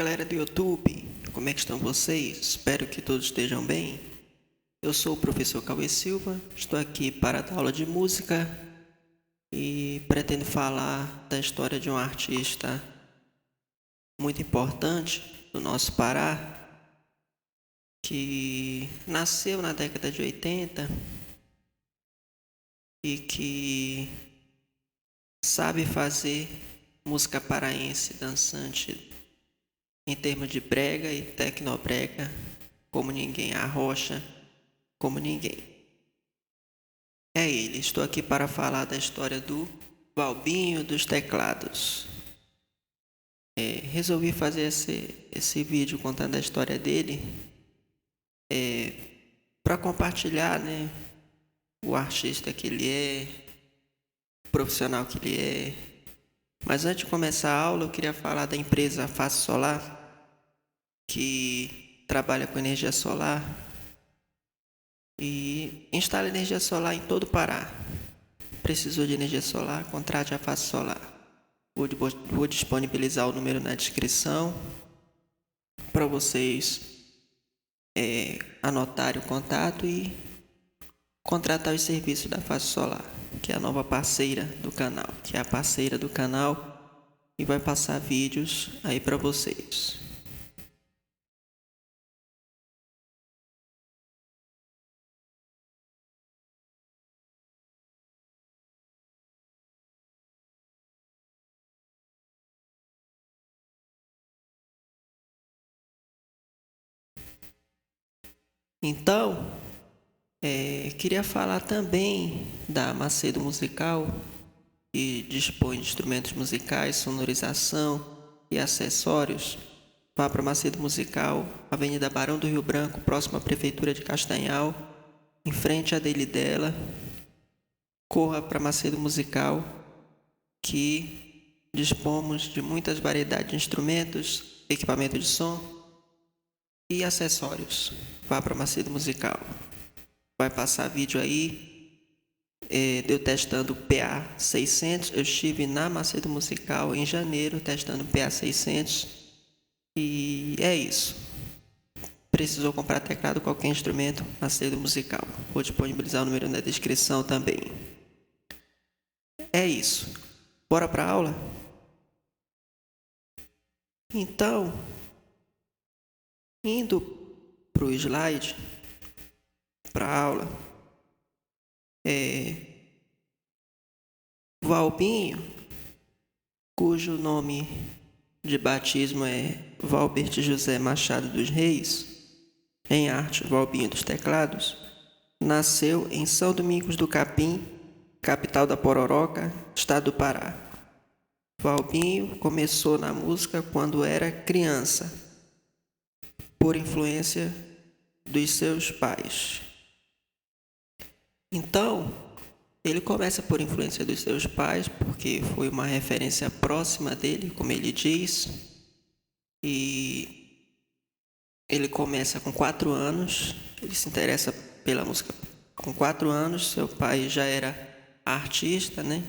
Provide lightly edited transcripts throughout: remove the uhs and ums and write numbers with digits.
galera do YouTube, como é que estão vocês? Espero que todos estejam bem. Eu sou o professor Cauê Silva, estou aqui para dar aula de música e pretendo falar da história de um artista muito importante do nosso Pará, que nasceu na década de 80 e que sabe fazer música paraense dançante em termos de brega e tecnobrega, como ninguém, arrocha como ninguém. É ele, estou aqui para falar da história do Valbinho dos Teclados. Resolvi fazer esse vídeo contando a história dele para compartilhar, né, o artista que ele é, o profissional que ele é. Mas antes de começar a aula, eu queria falar da empresa Face Solar, que trabalha com energia solar e instala energia solar em todo o Pará. Precisou de energia solar? Contrate a Face Solar. Vou disponibilizar o número na descrição para vocês anotarem o contato e contratar os serviços da Face Solar, que é a nova parceira do canal, e vai passar vídeos aí para vocês. Então, queria falar também da Macedo Musical, que dispõe de instrumentos musicais, sonorização e acessórios. Vá para Macedo Musical, Avenida Barão do Rio Branco, próximo à Prefeitura de Castanhal, em frente à dele dela. Corra para Macedo Musical, que dispomos de muitas variedades de instrumentos, equipamento de som e acessórios. Vá para Macedo Musical. Vai passar vídeo aí, eu testando o PA600. Eu estive na Macedo Musical em janeiro testando o PA600 e é isso. Precisou comprar teclado, qualquer instrumento, Macedo Musical. Vou disponibilizar o número na descrição também. É isso. Bora para a aula? Então, indo para o slide, para a aula, Valbinho, cujo nome de batismo é Valbert José Machado dos Reis, em arte Valbinho dos Teclados, nasceu em São Domingos do Capim, capital da Pororoca, estado do Pará. Valbinho começou na música quando era criança, por influência dos seus pais. Então, ele começa por influência dos seus pais, porque foi uma referência próxima dele, como ele diz, e ele começa com 4 anos, ele se interessa pela música com 4 anos, seu pai já era artista, né?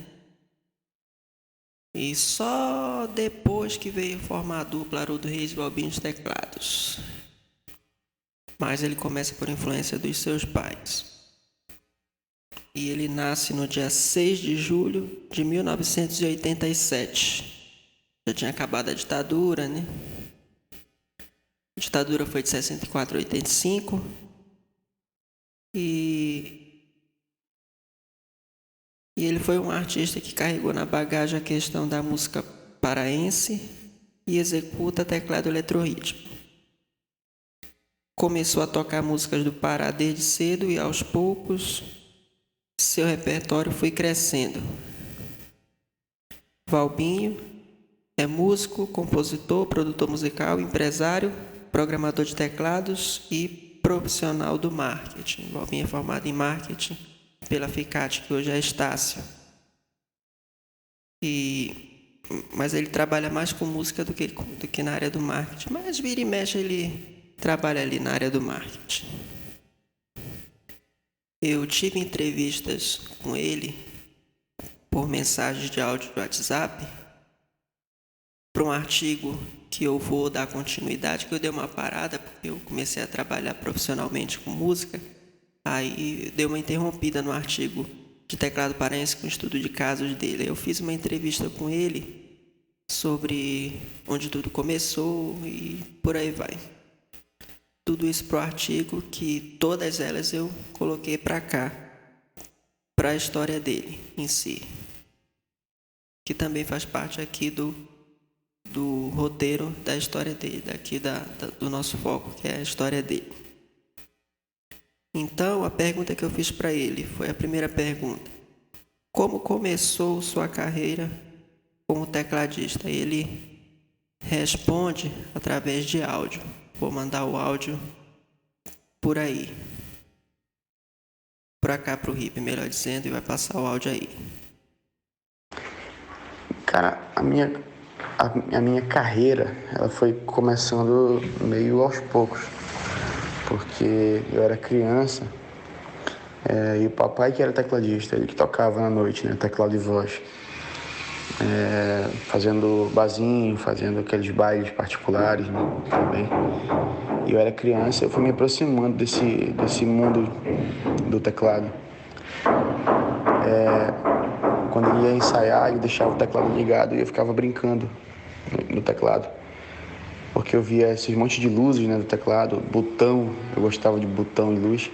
E só depois que veio formar a dupla Haroldo Reis e Valbinho dos Teclados. Mas ele começa por influência dos seus pais. E ele nasce no dia 6 de julho de 1987. Já tinha acabado a ditadura, né? A ditadura foi de 64 a 85. E ele foi um artista que carregou na bagagem a questão da música paraense e executa teclado eletrorítmico. Começou a tocar músicas do Pará desde cedo e aos poucos seu repertório foi crescendo. Valbinho é músico, compositor, produtor musical, empresário, programador de teclados e profissional do marketing. Valbinho é formado em marketing pela Ficate, que hoje é Estácio. Mas ele trabalha mais com música do que na área do marketing. Mas vira e mexe ele trabalha ali na área do marketing. Eu tive entrevistas com ele por mensagens de áudio do WhatsApp para um artigo que eu vou dar continuidade, que eu dei uma parada, porque eu comecei a trabalhar profissionalmente com música, aí deu uma interrompida no artigo de teclado paraense com o estudo de casos dele. Eu fiz uma entrevista com ele sobre onde tudo começou e por aí vai. Tudo isso pro artigo, que todas elas eu coloquei para cá, para a história dele em si, que também faz parte aqui do roteiro da história dele, daqui do nosso foco, que é a história dele. Então, a pergunta que eu fiz para ele foi a primeira pergunta: como começou sua carreira como tecladista? Ele responde através de áudio. Vou mandar o áudio por aí, para cá, pro Hip, melhor dizendo, e vai passar o áudio aí. Cara, a minha carreira, ela foi começando meio aos poucos, porque eu era criança, e o papai que era tecladista, ele que tocava na noite, né, teclado e voz, fazendo barzinho, fazendo aqueles bailes particulares, né, também. E eu era criança, eu fui me aproximando desse mundo do teclado. Quando ele ia ensaiar, ele deixava o teclado ligado e eu ficava brincando no teclado. Porque eu via esses montes de luzes, né, do teclado, botão, eu gostava de botão e luz.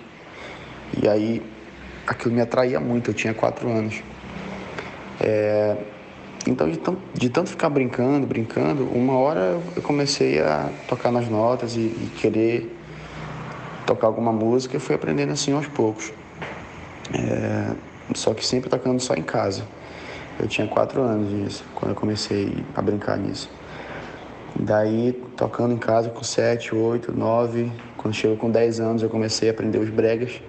E aí aquilo me atraía muito, eu tinha 4 anos. Então de tanto ficar brincando, uma hora eu comecei a tocar nas notas e querer tocar alguma música e fui aprendendo assim aos poucos. Só que sempre tocando só em casa. Eu tinha 4 anos nisso, quando eu comecei a brincar nisso. Daí, tocando em casa com 7, 8, 9, quando chegou com 10 anos eu comecei a aprender os bregas.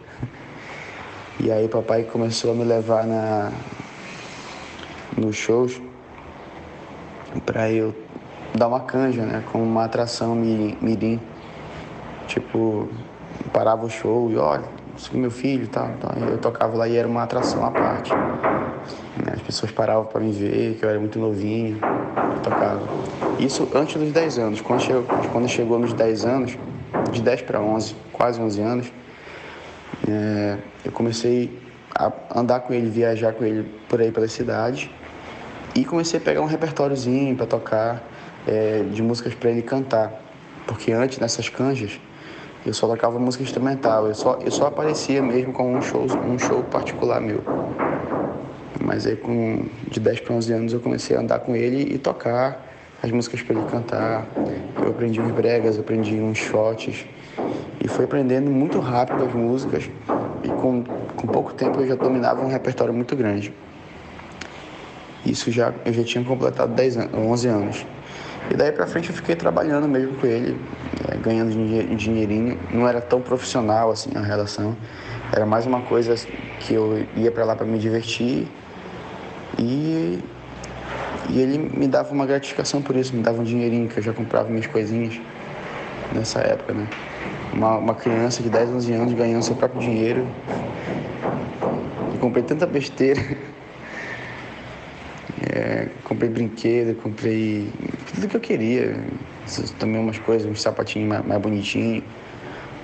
E aí papai começou a me levar nos shows pra eu dar uma canja, né, como uma atração mirim. Tipo, parava o show e olha, isso é meu filho e tal. Então eu tocava lá e era uma atração à parte. As pessoas paravam para me ver, que eu era muito novinho, eu tocava. Isso antes dos 10 anos. Quando chegou nos 10 anos, de 10 para 11, quase 11 anos, eu comecei a andar com ele, viajar com ele por aí pela cidade e comecei a pegar um repertóriozinho para tocar, de músicas para ele cantar. Porque antes, nessas canjas, eu só tocava música instrumental, eu só aparecia mesmo com um show particular meu. Mas aí de 10 para 11 anos eu comecei a andar com ele e tocar as músicas para ele cantar. Eu aprendi uns bregas, aprendi uns shots e fui aprendendo muito rápido as músicas e com pouco tempo eu já dominava um repertório muito grande. Eu já tinha completado 11 anos. E daí pra frente eu fiquei trabalhando mesmo com ele, ganhando dinheirinho. Não era tão profissional assim a relação. Era mais uma coisa que eu ia pra lá pra me divertir. E ele me dava uma gratificação por isso, me dava um dinheirinho que eu já comprava minhas coisinhas nessa época, né? Uma criança de 10, 11 anos ganhando seu próprio dinheiro. E comprei tanta besteira. Comprei brinquedo, comprei tudo que eu queria. Também umas coisas, uns sapatinhos mais bonitinhos,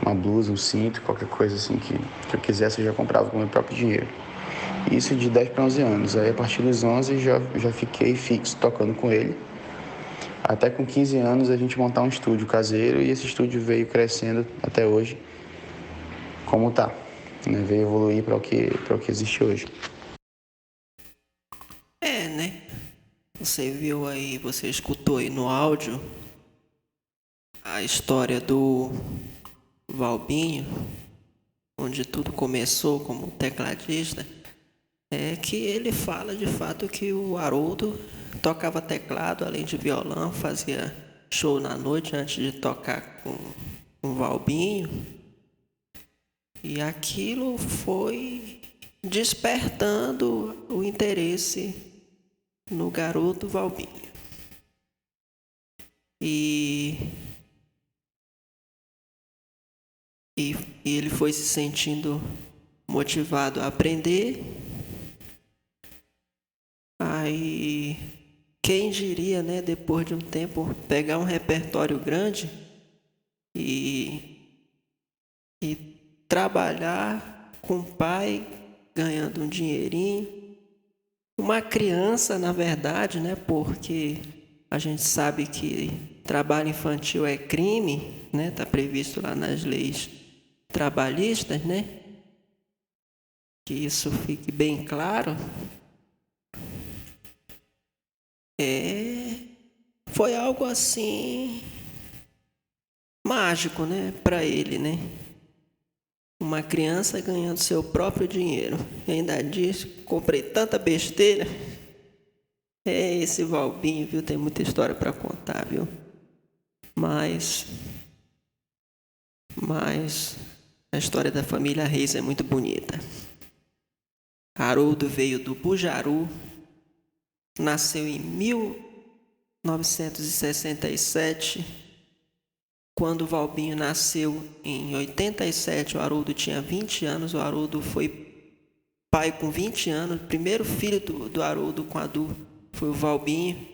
uma blusa, um cinto, qualquer coisa assim que eu quisesse eu já comprava com o meu próprio dinheiro. Isso de 10 para 11 anos. Aí a partir dos 11 já fiquei fixo tocando com ele. Até com 15 anos a gente montar um estúdio caseiro e esse estúdio veio crescendo até hoje como tá, né? Veio evoluir para o que existe hoje. Né? Você viu aí, você escutou aí no áudio a história do Valbinho, onde tudo começou como tecladista. É que ele fala de fato que o Haroldo tocava teclado, além de violão, fazia show na noite antes de tocar com o Valbinho. E aquilo foi despertando o interesse no garoto Valbinho. E ele foi se sentindo motivado a aprender. Aí quem diria, né, depois de um tempo, pegar um repertório grande e, e trabalhar com o pai, ganhando um dinheirinho. Uma criança, na verdade, né, porque a gente sabe que trabalho infantil é crime, né, está previsto lá nas leis trabalhistas, né, que isso fique bem claro. Foi algo assim mágico, né, para ele, né? Uma criança ganhando seu próprio dinheiro. E ainda diz, comprei tanta besteira. Esse Valbinho, viu, tem muita história para contar, viu? Mas a história da família Reis é muito bonita. Haroldo veio do Bujaru, nasceu em 1967. Quando o Valbinho nasceu em 87, o Haroldo tinha 20 anos. O Haroldo foi pai com 20 anos. O primeiro filho do Haroldo com a Du foi o Valbinho.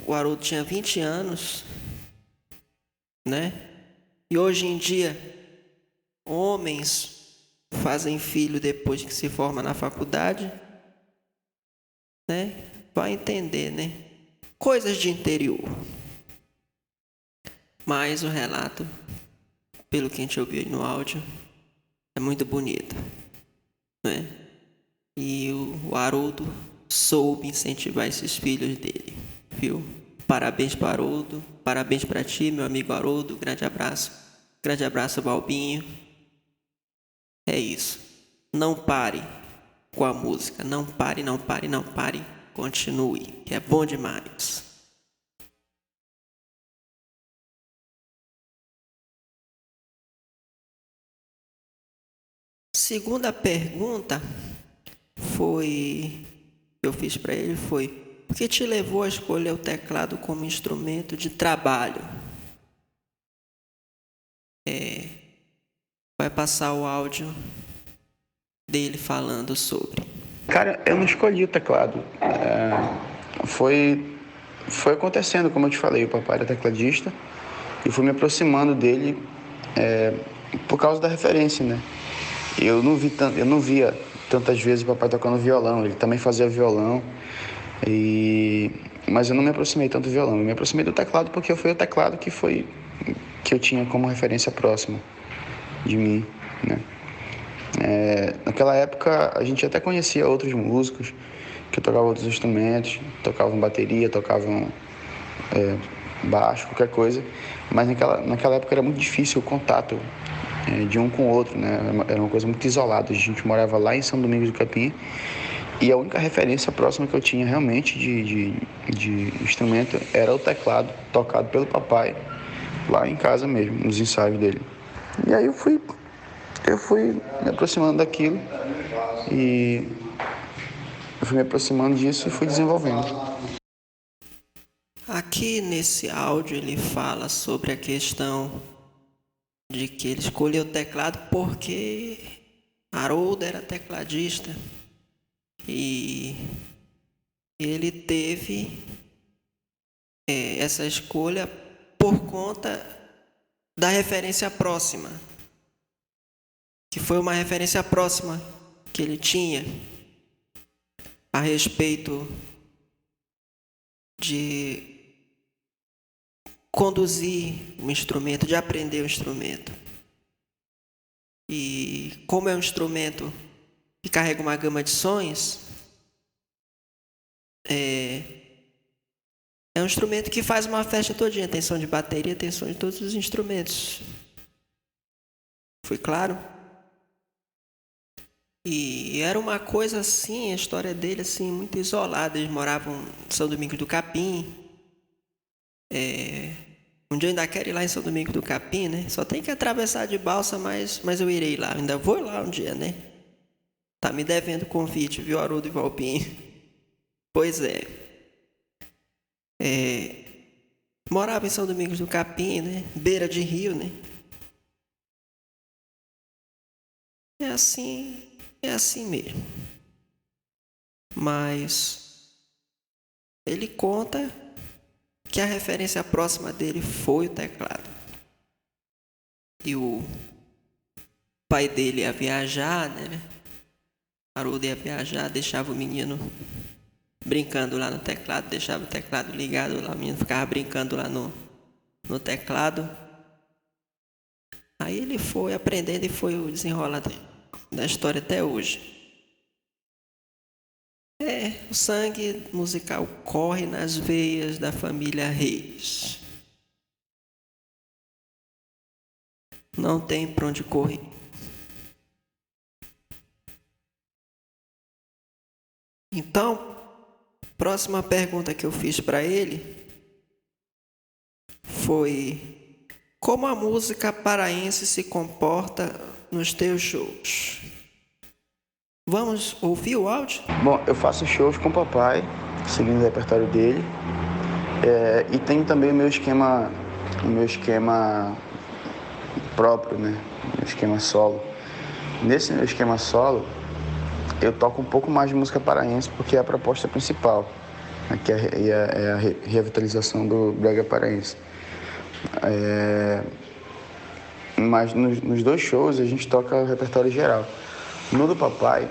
O Haroldo tinha 20 anos, né? E hoje em dia, homens fazem filho depois que se forma na faculdade, né? Vai entender, né? Coisas de interior. Mas o relato, pelo que a gente ouviu no áudio, é muito bonito, né? E o Haroldo soube incentivar esses filhos dele, viu? Parabéns para Haroldo, parabéns para ti, meu amigo Haroldo, grande abraço, Valbinho. É isso, não pare com a música, não pare, continue, que é bom demais. Segunda pergunta que eu fiz para ele foi: o que te levou a escolher o teclado como instrumento de trabalho? Vai passar o áudio dele falando sobre. Cara, eu não escolhi o teclado. Foi acontecendo, como eu te falei, o papai era tecladista e fui me aproximando dele por causa da referência, né? Eu não via tantas vezes o papai tocando violão, ele também fazia violão, mas eu não me aproximei tanto do violão, eu me aproximei do teclado porque foi o teclado que eu tinha como referência próxima de mim, né? Naquela época a gente até conhecia outros músicos que tocavam outros instrumentos, tocavam bateria, tocavam baixo, qualquer coisa, mas naquela época era muito difícil o contato de um com o outro, né? Era uma coisa muito isolada. A gente morava lá em São Domingos do Capim e a única referência próxima que eu tinha realmente de instrumento era o teclado tocado pelo papai lá em casa mesmo, nos ensaios dele. E aí eu fui me aproximando daquilo e eu fui me aproximando disso e fui desenvolvendo. Aqui nesse áudio ele fala sobre a questão de que ele escolheu o teclado porque Haroldo era tecladista e ele teve essa escolha por conta da referência próxima, que foi uma referência próxima que ele tinha a respeito de conduzir um instrumento, de aprender o instrumento. E como é um instrumento que carrega uma gama de sons, é um instrumento que faz uma festa todinha. Tem som de bateria, tem som de todos os instrumentos. Foi claro? E era uma coisa assim, a história dele assim, muito isolada. Eles moravam em São Domingos do Capim. Um dia eu ainda quero ir lá em São Domingos do Capim, né? Só tem que atravessar de balsa, mas eu irei lá. Ainda vou lá um dia, né? Tá me devendo convite, viu, Haroldo e Valpinho? Pois é. Morava em São Domingos do Capim, né? Beira de rio, né? É assim mesmo. mas ele conta que a referência próxima dele foi o teclado. E o pai dele ia viajar, né? Haroldo ia viajar, deixava o menino brincando lá no teclado, deixava o teclado ligado lá, o menino ficava brincando lá no teclado. Aí ele foi aprendendo e foi o desenrolar da história até hoje. O sangue musical corre nas veias da família Reis. Não tem pra onde correr. Então, próxima pergunta que eu fiz para ele foi: como a música paraense se comporta nos teus shows? Vamos ouvir o áudio? Bom, eu faço shows com o papai, seguindo o repertório dele. E tenho também o meu esquema próprio, né? Meu esquema solo. Nesse meu esquema solo, eu toco um pouco mais de música paraense, porque é a proposta principal, né? Que é a revitalização do brega paraense. Mas nos dois shows a gente toca o repertório geral. No do papai,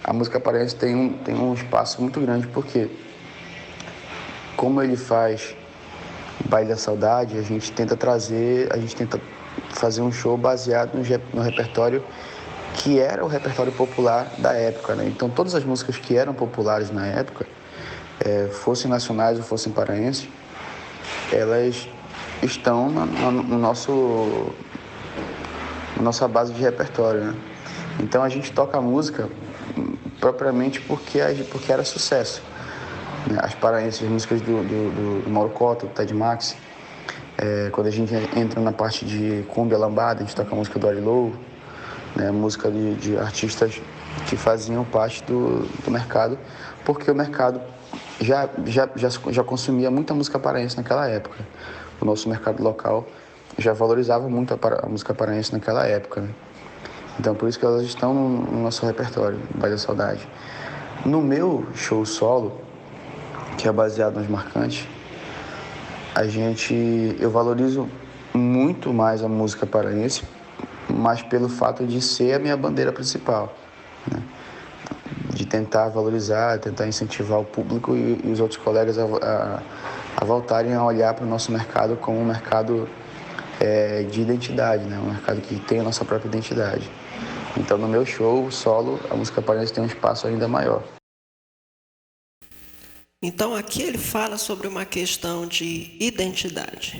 a música paraense tem um espaço muito grande, porque como ele faz Baile da Saudade, a gente tenta fazer um show baseado no repertório que era o repertório popular da época, né? Então todas as músicas que eram populares na época, fossem nacionais ou fossem paraenses, elas estão no nossa base de repertório, né? Então a gente toca a música propriamente porque era sucesso, né? As paraenses, as músicas do Mauro Cota, do Ted Max, quando a gente entra na parte de cumbia lambada, a gente toca a música do Arilou, né? Música de artistas que faziam parte do mercado, porque o mercado já consumia muita música paraense naquela época. O nosso mercado local já valorizava muito a música paraense naquela época, né? Então, por isso que elas estão no nosso repertório, Baile da Saudade. No meu show solo, que é baseado nas marcantes, eu valorizo muito mais a música paraense, mas pelo fato de ser a minha bandeira principal, né? De tentar valorizar, tentar incentivar o público e os outros colegas a voltarem a olhar para o nosso mercado como um mercado de identidade, né? Um mercado que tem a nossa própria identidade. Então, no meu show solo, a música paraense tem um espaço ainda maior. Então aqui ele fala sobre uma questão de identidade,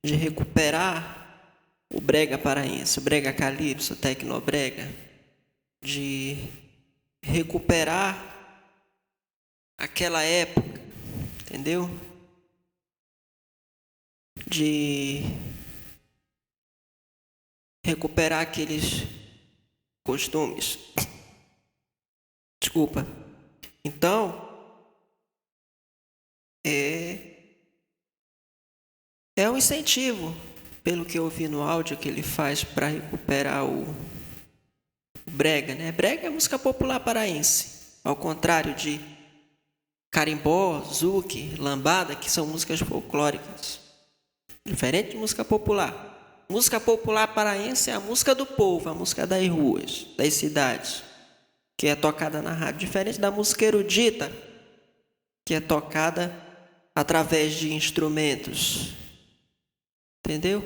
de recuperar o brega paraense, o brega calypso, o tecnobrega, de recuperar aquela época, entendeu? De recuperar aqueles costumes. Desculpa. Então, é um incentivo, pelo que eu ouvi no áudio que ele faz para recuperar o brega, né? Brega é música popular paraense, ao contrário de carimbó, zouk, lambada, que são músicas folclóricas, diferente de música popular. Música popular paraense é a música do povo, a música das ruas, das cidades, que é tocada na rádio, diferente da música erudita, que é tocada através de instrumentos. Entendeu?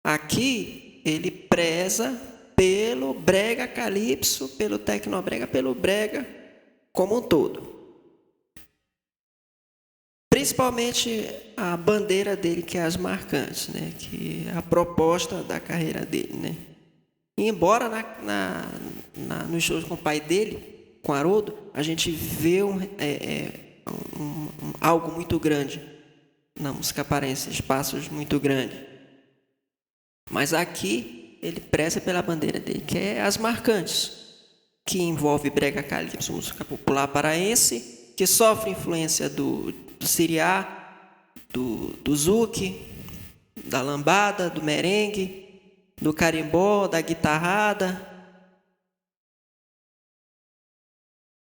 Aqui ele preza pelo brega calypso, pelo tecnobrega, pelo brega como um todo. Principalmente a bandeira dele, que é as marcantes, né? Que é a proposta da carreira dele, né? E embora nos shows com o pai dele, com Haroldo, a gente vê algo muito grande na música paraense, espaços muito grandes. Mas aqui ele preza pela bandeira dele, que é as marcantes, que envolve brega calypso, música popular paraense, que sofre influência do siriá, do zouk, da lambada, do merengue, do carimbó, da guitarrada.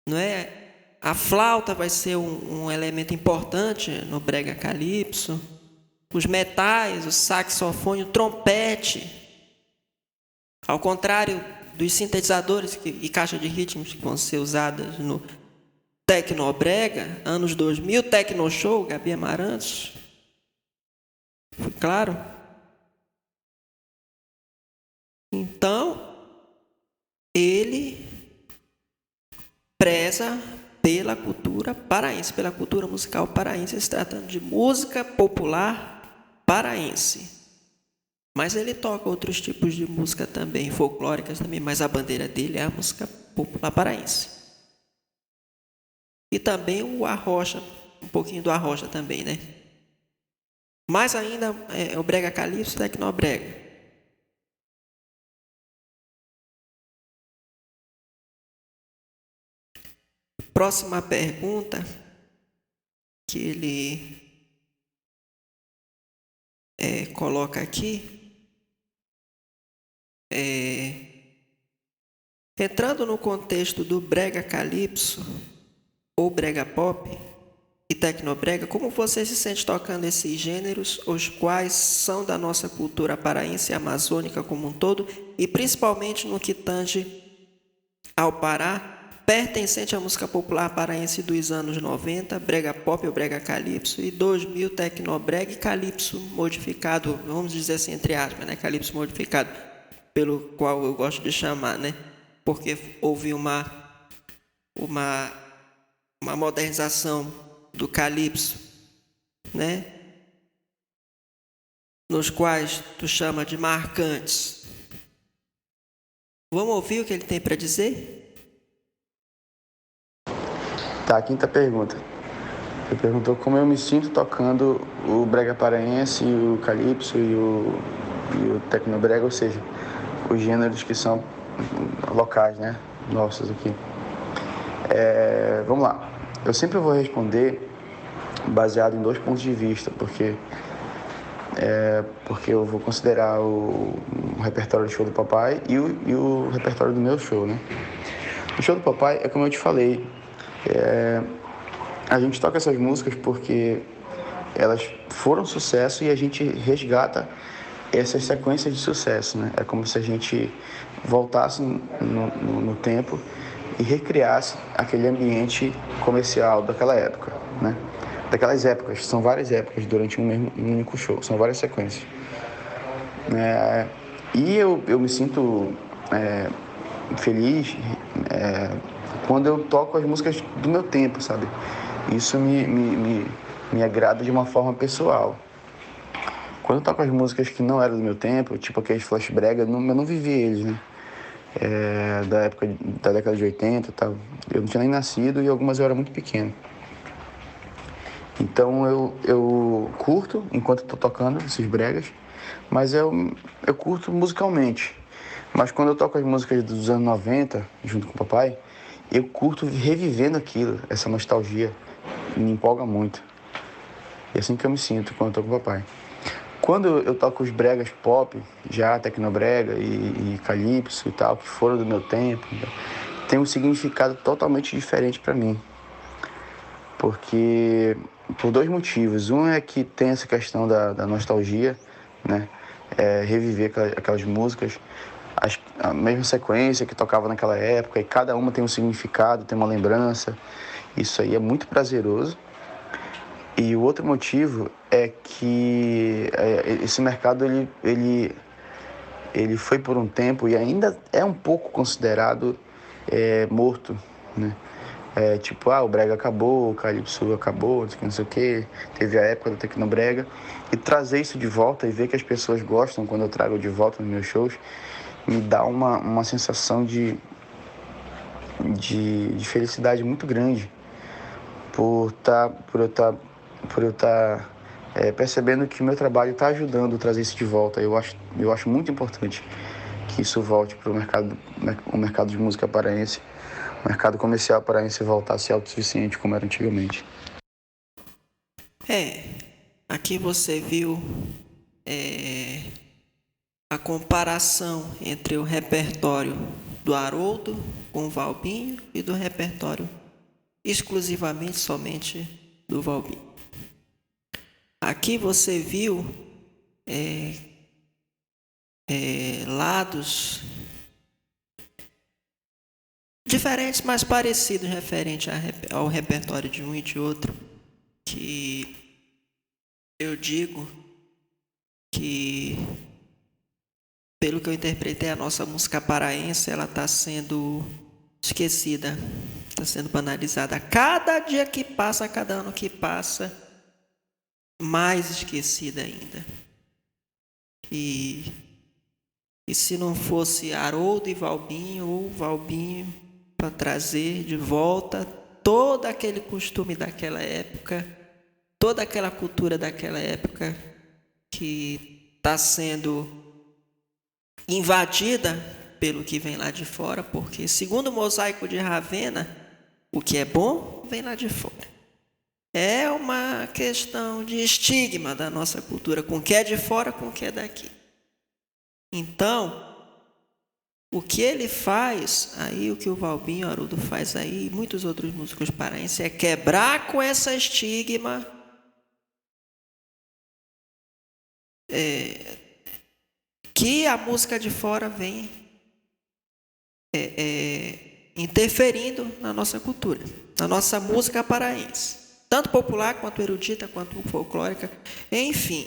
não é? A flauta vai ser um elemento importante no brega calypso. Os metais, o saxofone, o trompete. Ao contrário dos sintetizadores e caixa de ritmos que vão ser usadas no Tecnobrega, anos 2000, Tecno Show, Gabi Amarantos. Foi claro? Então, ele preza pela cultura paraense, pela cultura musical paraense, se tratando de música popular paraense. Mas ele toca outros tipos de música também, folclóricas também, mas a bandeira dele é a música popular paraense. E também o arrocha, um pouquinho do arrocha também, né? Mais ainda é o brega calypso e tecnobrega. Próxima pergunta que ele coloca aqui entrando no contexto do brega calypso ou brega pop e tecnobrega, como você se sente tocando esses gêneros, os quais são da nossa cultura paraense e amazônica como um todo, e principalmente no que tange ao Pará, pertencente à música popular paraense dos anos 90, brega pop ou brega calypso, e 2000 tecnobrega e calypso modificado, vamos dizer assim entre aspas, né? Calypso modificado, pelo qual eu gosto de chamar, né? Porque houve uma modernização do calypso, né? Nos quais tu chama de marcantes. Vamos ouvir o que ele tem para dizer? Tá, a quinta pergunta. Você perguntou como eu me sinto tocando o brega paraense, o calypso e o tecnobrega, ou seja, os gêneros que são locais, né? Nossos aqui. Vamos lá. Eu sempre vou responder baseado em 2 pontos de vista, porque eu vou considerar o repertório do show do papai e o repertório do meu show, né? O show do papai é como eu te falei, a gente toca essas músicas porque elas foram sucesso e a gente resgata essas sequências de sucesso, né? É como se a gente voltasse no tempo e recriasse aquele ambiente comercial daquela época, né? Daquelas épocas, são várias épocas durante um único show, são várias sequências. E eu me sinto feliz quando eu toco as músicas do meu tempo, sabe? Isso me agrada de uma forma pessoal. Quando eu toco as músicas que não eram do meu tempo, tipo aqueles flash brega, eu não vivi eles, né? Da época da década de 80 e tal. Eu não tinha nem nascido e algumas eu era muito pequeno. Então eu curto enquanto estou tocando esses bregas, mas eu curto musicalmente. Mas quando eu toco as músicas dos anos 90, junto com o papai, eu curto revivendo aquilo, essa nostalgia. Me empolga muito. É assim que eu me sinto quando eu tô com o papai. Quando eu toco os bregas pop, já tecnobrega e calypso e tal, que foram do meu tempo, tem um significado totalmente diferente para mim. Porque, por 2 motivos. Um é que tem essa questão da nostalgia, né? Reviver aquelas músicas, a mesma sequência que tocava naquela época, e cada uma tem um significado, tem uma lembrança. Isso aí é muito prazeroso. E o outro motivo é que esse mercado ele foi por um tempo e ainda é um pouco considerado morto, né? Tipo, o brega acabou, o calypso acabou, não sei o que, teve a época do tecnobrega. E trazer isso de volta e ver que as pessoas gostam quando eu trago de volta nos meus shows, me dá uma sensação de felicidade muito grande por eu estar percebendo que o meu trabalho está ajudando a trazer isso de volta. Eu acho muito importante que isso volte para o mercado de música paraense, o mercado comercial paraense voltar a ser autossuficiente como era antigamente. Aqui você viu a comparação entre o repertório do Haroldo com o Valbinho e do repertório exclusivamente somente do Valbinho. Aqui você viu lados diferentes, mas parecidos referente ao repertório de um e de outro, que eu digo que, pelo que eu interpretei, a nossa música paraense ela está sendo esquecida, está sendo banalizada. Cada dia que passa, cada ano que passa, mais esquecida ainda. E se não fosse Haroldo e Valbinho, ou Valbinho, para trazer de volta todo aquele costume daquela época, toda aquela cultura daquela época que está sendo invadida pelo que vem lá de fora, porque, segundo o Mosaico de Ravenna, o que é bom vem lá de fora. É uma questão de estigma da nossa cultura, com o que é de fora, com o que é daqui. Então, o que ele faz, aí o que o Valbinho Haroldo faz aí, e muitos outros músicos paraenses, é quebrar com essa estigma que a música de fora vem interferindo na nossa cultura, na nossa música paraense, tanto popular quanto erudita, quanto folclórica, enfim.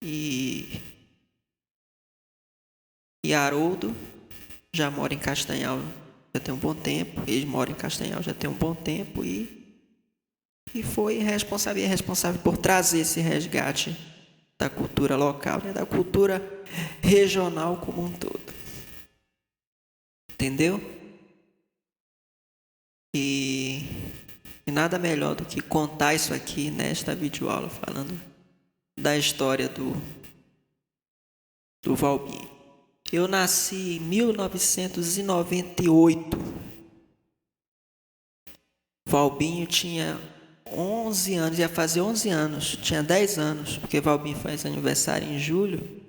E Haroldo já mora em Castanhal já tem um bom tempo, ele mora em Castanhal já tem um bom tempo e foi responsável por trazer esse resgate da cultura local, né, da cultura regional como um todo. Entendeu? E nada melhor do que contar isso aqui nesta videoaula, falando da história do Valbinho. Eu nasci em 1998. Valbinho tinha 11 anos, ia fazer 11 anos, tinha 10 anos, porque Valbinho faz aniversário em julho.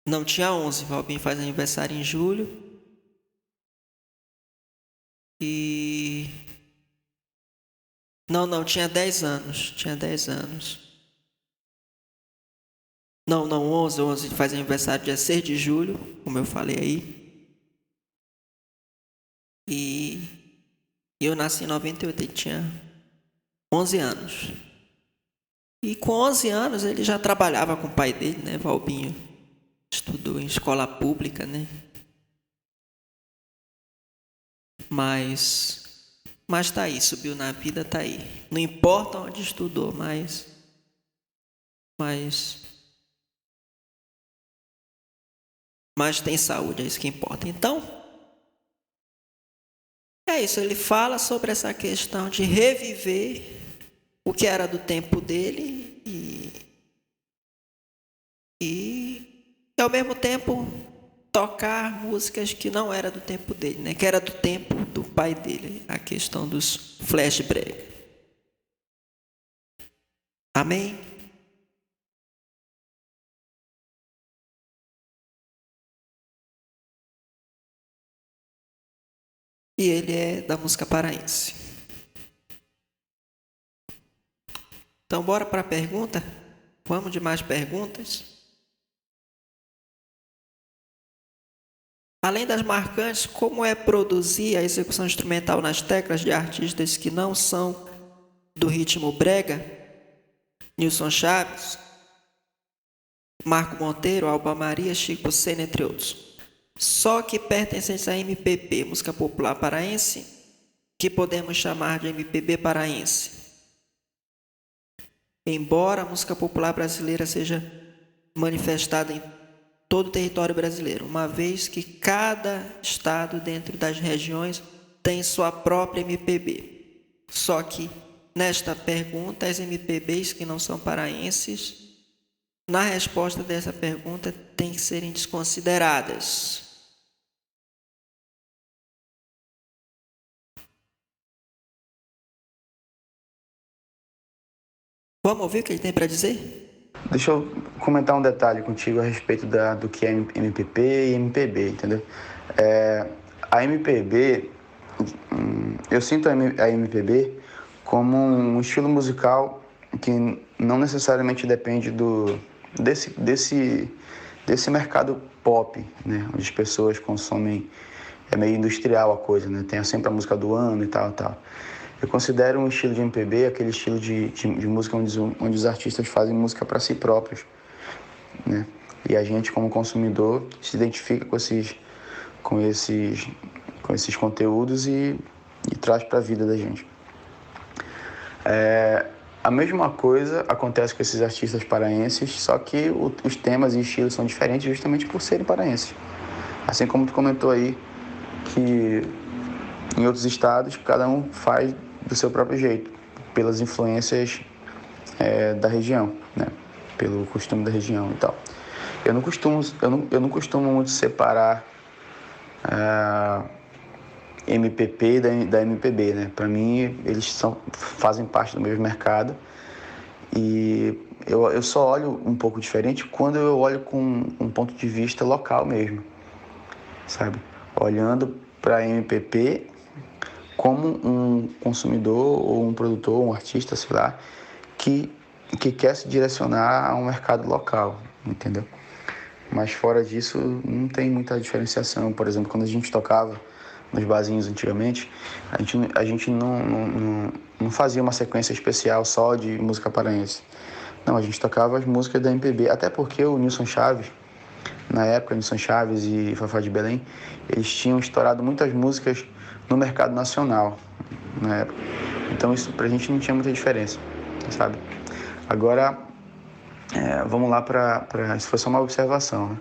Não, tinha 11, Valbinho faz aniversário em julho. E... Não, tinha 10 anos, Não, 11 faz aniversário dia 6 de julho, como eu falei aí. E eu nasci em 98, ele tinha 11 anos. E com 11 anos ele já trabalhava com o pai dele, né, Valbinho. Estudou em escola pública, né? Mas tá aí, subiu na vida, tá aí. Não importa onde estudou, mas tem saúde, é isso que importa. Então, é isso, ele fala sobre essa questão de reviver o que era do tempo dele e ao mesmo tempo tocar músicas que não era do tempo dele, né? Que era do tempo do pai dele, a questão dos flashbacks. Amém? E ele é da música paraense. Então, bora para a pergunta? Vamos de mais perguntas? Além das marcantes, como é produzir a execução instrumental nas teclas de artistas que não são do ritmo brega? Nilson Chaves, Marco Monteiro, Alba Maria, Chico Sena, entre outros. Só que pertencentes à MPB, música popular paraense, que podemos chamar de MPB paraense. Embora a música popular brasileira seja manifestada em todo o território brasileiro, uma vez que cada estado dentro das regiões tem sua própria MPB. Só que, nesta pergunta, as MPBs que não são paraenses, na resposta dessa pergunta, têm que serem desconsideradas. Vamos ouvir o que ele tem para dizer? Deixa eu comentar um detalhe contigo a respeito do que é MPB e MPB, entendeu? A MPB, eu sinto a MPB como um estilo musical que não necessariamente depende desse mercado pop, né? Onde as pessoas consomem, é meio industrial a coisa, né? Tem sempre a música do ano e tal, tal. Eu considero um estilo de MPB aquele estilo de música onde os artistas fazem música para si próprios, né? E a gente, como consumidor, se identifica com esses, com esses conteúdos e traz para a vida da gente. A mesma coisa acontece com esses artistas paraenses, só que os temas e estilos são diferentes justamente por serem paraenses. Assim como tu comentou aí que em outros estados cada um faz do seu próprio jeito, pelas influências da região, né? Pelo costume da região e tal. Eu não costumo muito separar MPP da MPB, né? Para mim, fazem parte do mesmo mercado e eu só olho um pouco diferente quando eu olho com um ponto de vista local mesmo, sabe? Olhando para MPP como um consumidor ou um produtor, um artista, sei lá, que, que quer se direcionar a um mercado local, entendeu? Mas fora disso, não tem muita diferenciação. Por exemplo, quando a gente tocava nos barzinhos antigamente, a gente não fazia uma sequência especial só de música paraense. Não, a gente tocava as músicas da MPB, até porque o Nilson Chaves, na época, Nilson Chaves e Fafá de Belém, eles tinham estourado muitas músicas no mercado nacional, na época. Então isso pra gente não tinha muita diferença, sabe? Agora, vamos lá isso foi só uma observação, né?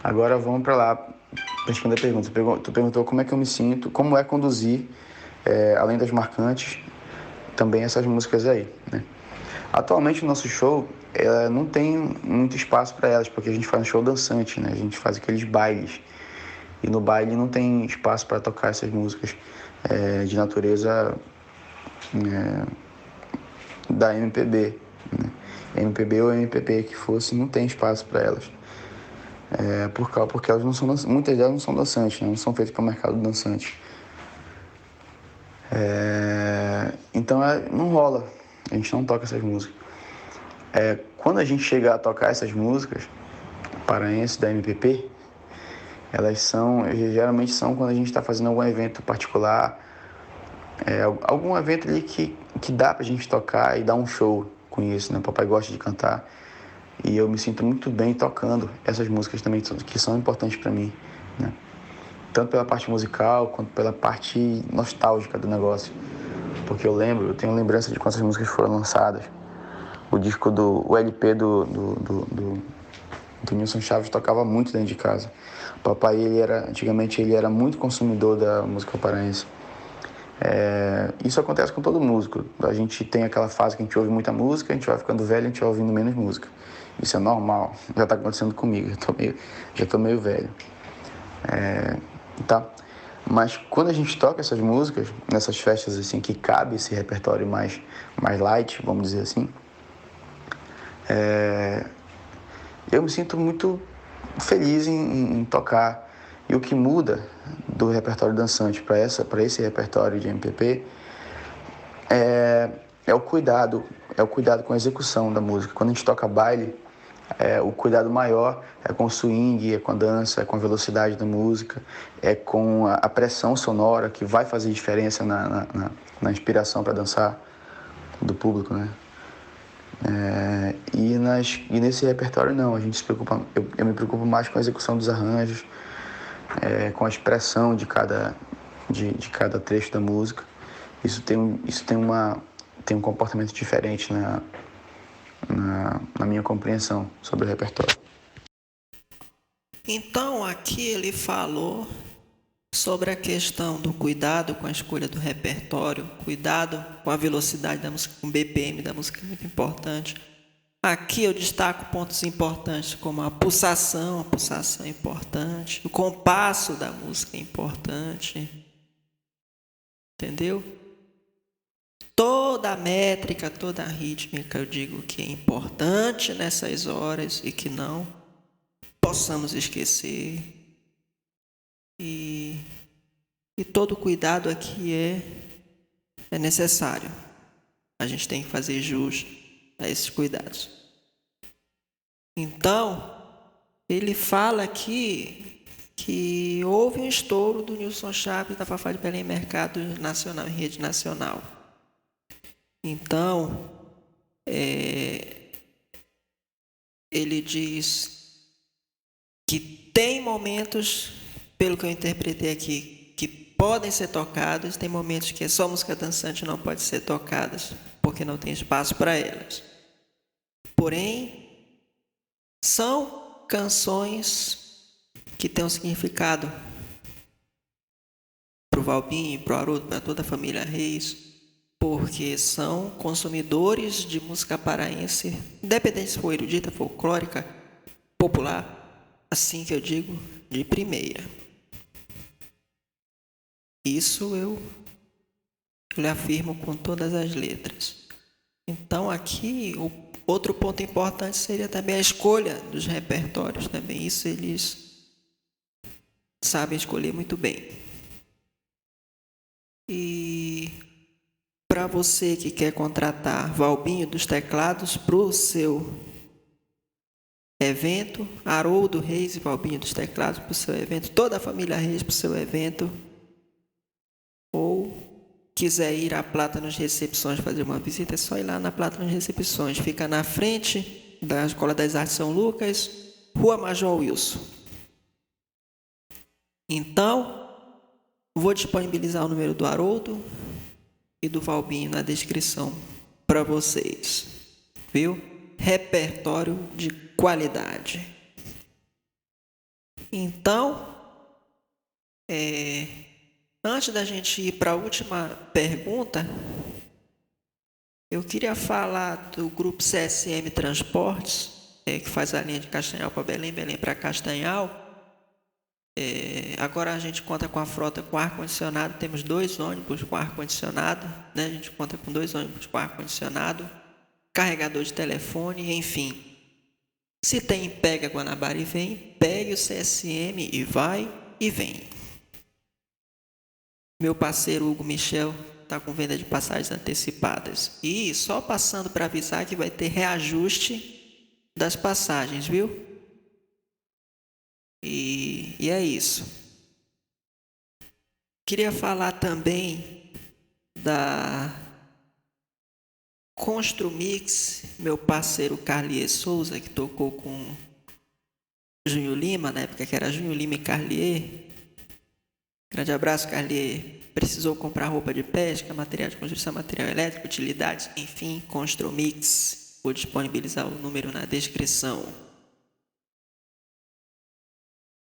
Agora vamos para lá, responder a pergunta. Tu perguntou como é que eu me sinto, como é conduzir, além das marcantes, também essas músicas aí, né? Atualmente o nosso show não tem muito espaço para elas, porque a gente faz um show dançante, né? A gente faz aqueles bailes. E no baile não tem espaço para tocar essas músicas de natureza da MPB, né? MPB ou MPP que fosse, não tem espaço para elas. Porque elas não são muitas delas não são dançantes, né? Não são feitas para o mercado dançante. Então não rola, a gente não toca essas músicas. Quando a gente chega a tocar essas músicas paraenses da MPP, geralmente são quando a gente está fazendo algum evento particular, algum evento ali que dá pra gente tocar e dar um show com isso, né? O papai gosta de cantar e eu me sinto muito bem tocando essas músicas também que são importantes para mim, né? Tanto pela parte musical quanto pela parte nostálgica do negócio, porque eu tenho lembrança de quando essas músicas foram lançadas. O LP do Nilson Chaves tocava muito dentro de casa. O papai, antigamente, ele era muito consumidor da música paraense. Isso acontece com todo músico. A gente tem aquela fase que a gente ouve muita música, a gente vai ficando velho, a gente vai ouvindo menos música. Isso é normal, já está acontecendo comigo, já tô meio velho. Tá? Mas quando a gente toca essas músicas, nessas festas assim, que cabe esse repertório mais light, vamos dizer assim, eu me sinto muito feliz em tocar. E o que muda do repertório dançante para esse repertório de MPP é o cuidado com a execução da música. Quando a gente toca baile, o cuidado maior é com o swing, é com a dança, é com a velocidade da música, é com a pressão sonora que vai fazer diferença na inspiração para dançar do público, né? E nesse repertório não, a gente se preocupa, eu me preocupo mais com a execução dos arranjos, com a expressão de cada trecho da música. Isso tem um comportamento diferente na minha compreensão sobre o repertório. Então, aqui ele falou sobre a questão do cuidado com a escolha do repertório, cuidado com a velocidade da música, com o BPM da música é muito importante. Aqui eu destaco pontos importantes como a pulsação é importante, o compasso da música é importante, entendeu? toda a métrica, toda a rítmica, eu digo que é importante nessas horas e que não possamos esquecer. E todo cuidado aqui é necessário. A gente tem que fazer jus a esses cuidados. Então, ele fala aqui que houve um estouro do Nilson Chaves da Fafá de Belém em mercado nacional, em rede nacional. Então, ele diz que tem momentos, pelo que eu interpretei aqui, que podem ser tocados, tem momentos que só música dançante não pode ser tocadas, porque não tem espaço para elas. Porém, são canções que têm um significado para o Valbinho, para o Haroldo, para toda a família Reis, porque são consumidores de música paraense, independente se for erudita, folclórica, popular, assim que eu digo, de primeira. Isso eu lhe afirmo com todas as letras. Então aqui, o outro ponto importante seria também a escolha dos repertórios também. Isso eles sabem escolher muito bem. E para você que quer contratar Valbinho dos Teclados para o seu evento, Haroldo Reis e Valbinho dos Teclados para o seu evento, toda a família Reis para o seu evento, ou quiser ir à Plátanos Recepções fazer uma visita, é só ir lá na Plátanos Recepções. Fica na frente da Escola das Artes São Lucas, Rua Major Wilson. Então, vou disponibilizar o número do Haroldo e do Valbinho na descrição para vocês, viu? Repertório de qualidade. Então, antes da gente ir para a última pergunta, eu queria falar do grupo CSM Transportes, que faz a linha de Castanhal para Belém, Belém para Castanhal. Agora a gente conta com a frota com ar-condicionado, temos 2 ônibus com ar-condicionado, né? A gente conta com 2 ônibus com ar-condicionado, carregador de telefone, enfim. Se tem pega Guanabara e vem, pegue o CSM e vai e vem. Meu parceiro Hugo Michel está com venda de passagens antecipadas. E só passando para avisar que vai ter reajuste das passagens, viu? E é isso. Queria falar também da Construmix, meu parceiro Carlier Souza, que tocou com Júnior Lima, na época que era Júnior Lima e Carlier. Grande abraço, Carlier. Precisou comprar roupa de pesca, material de construção, material elétrico, utilidades, enfim, Construmix. Vou disponibilizar o número na descrição.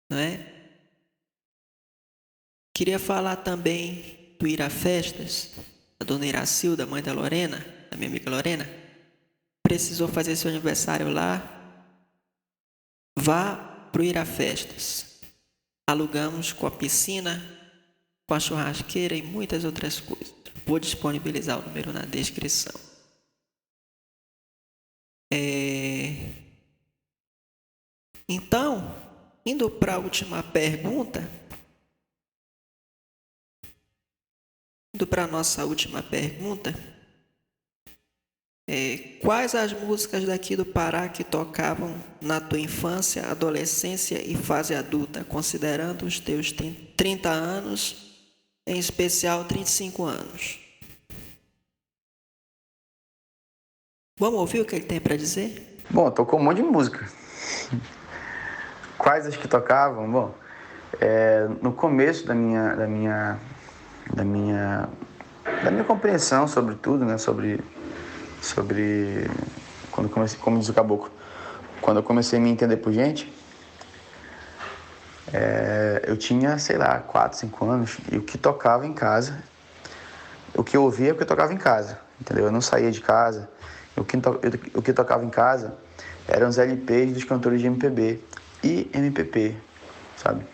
Não é? Queria falar também do Ira Festas, da dona Iracilda, mãe da Lorena, da minha amiga Lorena. Precisou fazer seu aniversário lá, vá pro Ira Festas. Alugamos com a piscina, com a churrasqueira e muitas outras coisas. Vou disponibilizar o número na descrição. Então, indo para a última pergunta, para a nossa última pergunta, quais as músicas daqui do Pará que tocavam na tua infância, adolescência e fase adulta, considerando os teus 30 anos, em especial 35 anos? Vamos ouvir o que ele tem para dizer? Bom, tocou um monte de música. Quais as que tocavam? Bom, no começo da minha compreensão sobre tudo, né? Sobre quando comecei, como diz o Caboclo, quando eu comecei a me entender por gente, eu tinha, sei lá, 4, 5 anos, e o que tocava em casa, o que eu ouvia é o que eu tocava em casa, entendeu? Eu não saía de casa, o que tocava em casa eram os LPs dos cantores de MPB e MPP, sabe?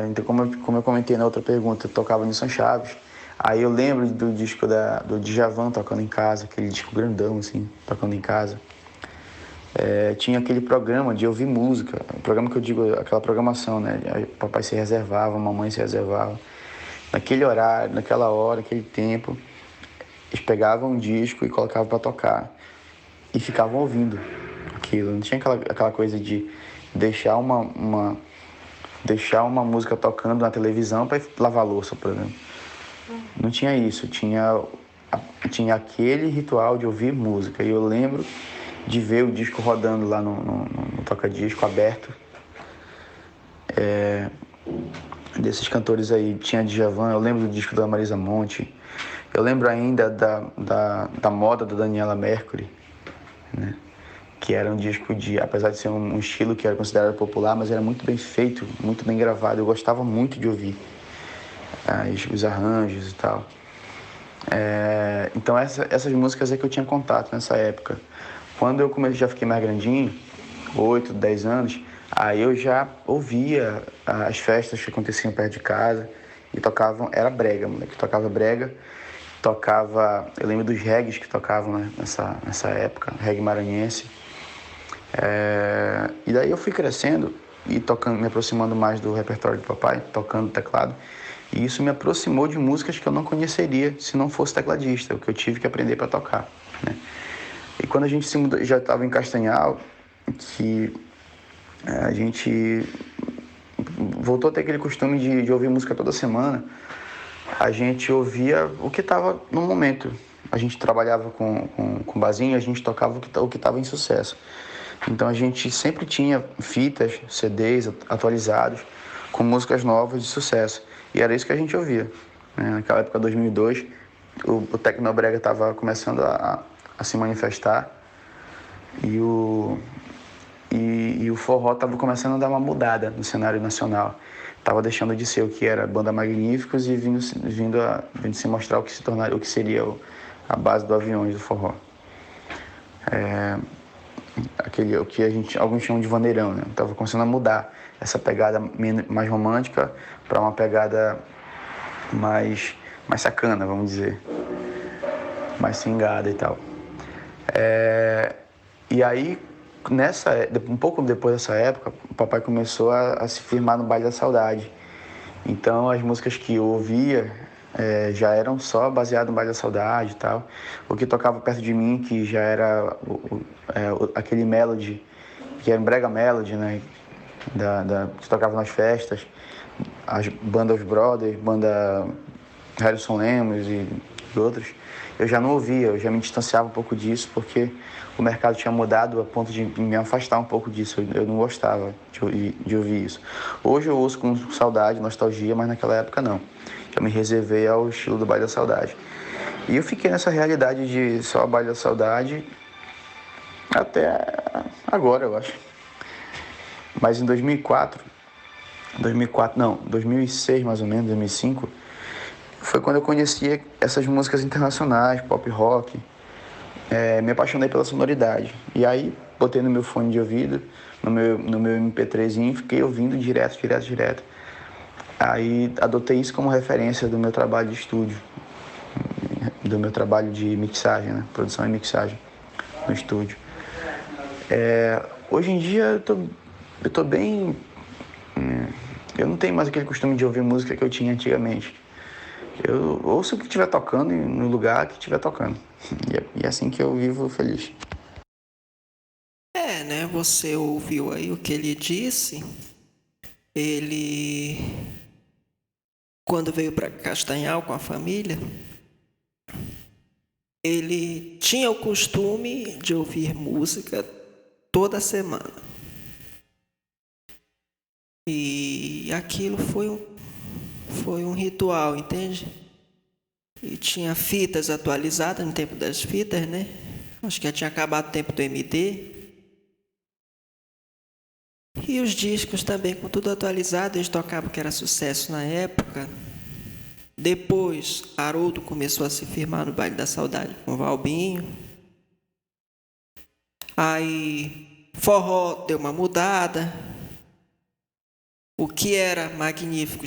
Então, como eu comentei na outra pergunta, eu tocava Nilson Chaves. Aí eu lembro do disco do Djavan tocando em casa, aquele disco grandão, assim, tocando em casa. Tinha aquele programa de ouvir música, o programa que eu digo, aquela programação, né? Aí papai se reservava, mamãe se reservava. Naquele horário, naquela hora, aquele tempo, eles pegavam um disco e colocavam para tocar. E ficavam ouvindo aquilo. Não tinha aquela coisa de deixar deixar uma música tocando na televisão para lavar a louça, por exemplo. Não tinha isso. Tinha aquele ritual de ouvir música. E eu lembro de ver o disco rodando lá no toca-disco aberto. Desses cantores aí, tinha Djavan, eu lembro do disco da Marisa Monte. Eu lembro ainda da moda da Daniela Mercury, né? Que era um disco apesar de ser um estilo que era considerado popular, mas era muito bem feito, muito bem gravado. Eu gostava muito de ouvir os arranjos e tal. Então essas músicas é que eu tinha contato nessa época. Quando eu já fiquei mais grandinho, 8, 10 anos, aí eu já ouvia as festas que aconteciam perto de casa e tocavam, era brega, moleque, tocava brega, eu lembro dos reggaes que tocavam, né, nessa época, reggae maranhense. E daí eu fui crescendo e tocando, me aproximando mais do repertório do papai, tocando teclado. E isso me aproximou de músicas que eu não conheceria se não fosse tecladista, o que eu tive que aprender para tocar, né? E quando a gente se mudou, já estava em Castanhal, que a gente voltou a ter aquele costume de ouvir música toda semana, a gente ouvia o que estava no momento. A gente trabalhava com barzinho, a gente tocava o que estava em sucesso. Então a gente sempre tinha fitas, CDs atualizados, com músicas novas de sucesso. E era isso que a gente ouvia. Naquela época, 2002, o Tecnobrega estava começando a se manifestar e o forró estava começando a dar uma mudada no cenário nacional. Estava deixando de ser o que era Banda Magníficos e vindo se mostrar o que seria a base do Aviões do forró. O que alguns chamam de vaneirão, né? Estava começando a mudar essa pegada mais romântica para uma pegada mais sacana, vamos dizer, mais swingada e tal. E aí, um pouco depois dessa época, o papai começou a se firmar no Baile da Saudade. Então, as músicas que eu ouvia já eram só baseadas no Baile da Saudade e tal. O que tocava perto de mim, que já era aquele melody, que era um brega melody, né? Que tocava nas festas. As bandas Brothers, banda Harrison Lemos e outros. Eu já não ouvia, eu já me distanciava um pouco disso, porque o mercado tinha mudado a ponto de me afastar um pouco disso. Eu não gostava de ouvir isso. Hoje eu ouço com saudade, nostalgia, mas naquela época não. Eu me reservei ao estilo do Baile da Saudade. E eu fiquei nessa realidade de só Baile da Saudade até agora, eu acho. Mas em 2006 mais ou menos, 2005, foi quando eu conheci essas músicas internacionais, pop rock. Me apaixonei pela sonoridade. E aí, botei no meu fone de ouvido, no meu MP3zinho, fiquei ouvindo direto. Aí, adotei isso como referência do meu trabalho de estúdio, do meu trabalho de mixagem, né? Produção e mixagem no estúdio. Hoje em dia, eu tô bem... Eu não tenho mais aquele costume de ouvir música que eu tinha antigamente. Eu ouço o que estiver tocando no lugar que estiver tocando. E é assim que eu vivo feliz. Né? Você ouviu aí o que ele disse. Ele, quando veio para Castanhal com a família, ele tinha o costume de ouvir música toda semana. E aquilo foi um ritual, entende? E tinha fitas atualizadas no tempo das fitas, né? Acho que já tinha acabado o tempo do MD. E os discos também, com tudo atualizado, eles tocavam que era sucesso na época. Depois, Haroldo começou a se firmar no Baile da Saudade com o Valbinho. Aí, forró deu uma mudada. O que era magnífico,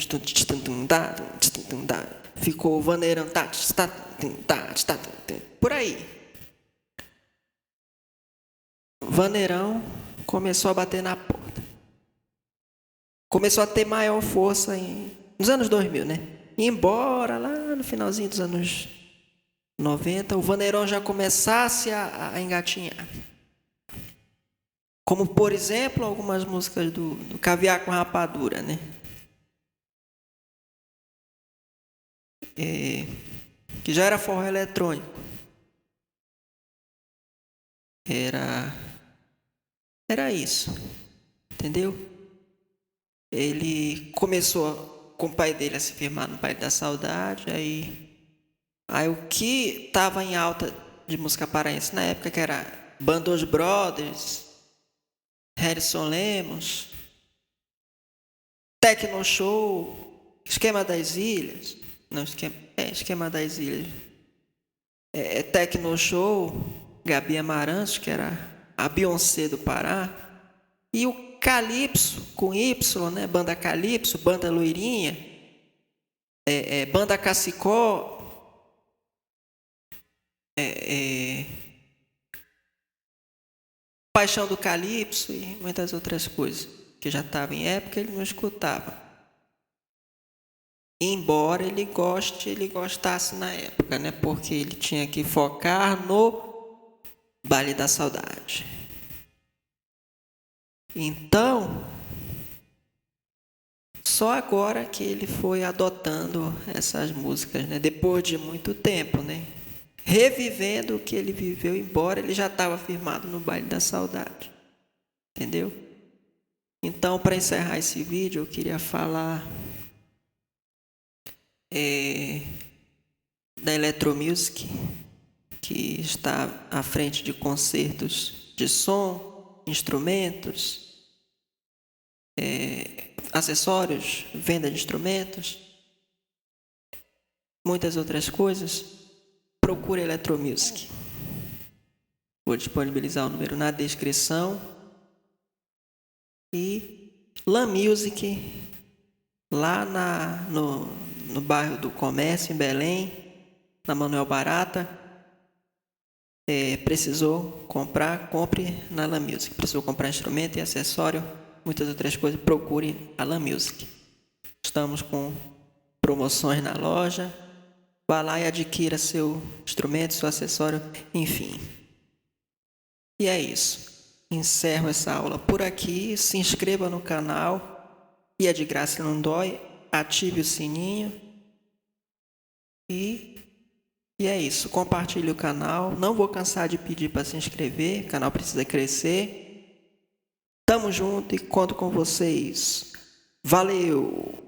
ficou vaneirão, por aí. Vaneirão começou a bater na porta. Começou a ter maior força nos anos 2000, né? Embora lá no finalzinho dos anos 90, o vaneirão já começasse a engatinhar. Como, por exemplo, algumas músicas do Caviar com Rapadura, né? Que já era forró eletrônico. Era isso, entendeu? Ele começou com o pai dele a se firmar no Baile da Saudade, aí o que estava em alta de música paraense na época, que era Bandos Brothers, Harrison Lemos, Tecno Show, Esquema das Ilhas, não, Esquema das Ilhas, Tecno Show, Gabi Amarantos, que era a Beyoncé do Pará, e o Calypso, com Y, né? Banda Calypso, Banda Loirinha, Banda Cacicó, Paixão do Calypso e muitas outras coisas que já estavam em época, ele não escutava. Embora ele gostasse na época, né? Porque ele tinha que focar no Baile da Saudade. Então, só agora que ele foi adotando essas músicas, né? Depois de muito tempo, né? Revivendo o que ele viveu, embora ele já estava firmado no Baile da Saudade. Entendeu? Então, para encerrar esse vídeo, eu queria falar da Eletromusic, que está à frente de concertos de som, instrumentos, acessórios, venda de instrumentos, muitas outras coisas. Procure Eletromusic. Vou disponibilizar o número na descrição. E Lan Music, lá no bairro do Comércio, em Belém, na Manuel Barata. Precisou comprar, compre na Lan Music. Precisou comprar instrumento e acessório, muitas outras coisas, procure a Lan Music. Estamos com promoções na loja. Vá lá e adquira seu instrumento, seu acessório, enfim. E é isso. Encerro essa aula por aqui. Se inscreva no canal. E é de graça, não dói. Ative o sininho. E é isso. Compartilhe o canal. Não vou cansar de pedir para se inscrever. O canal precisa crescer. Tamo junto e conto com vocês. Valeu!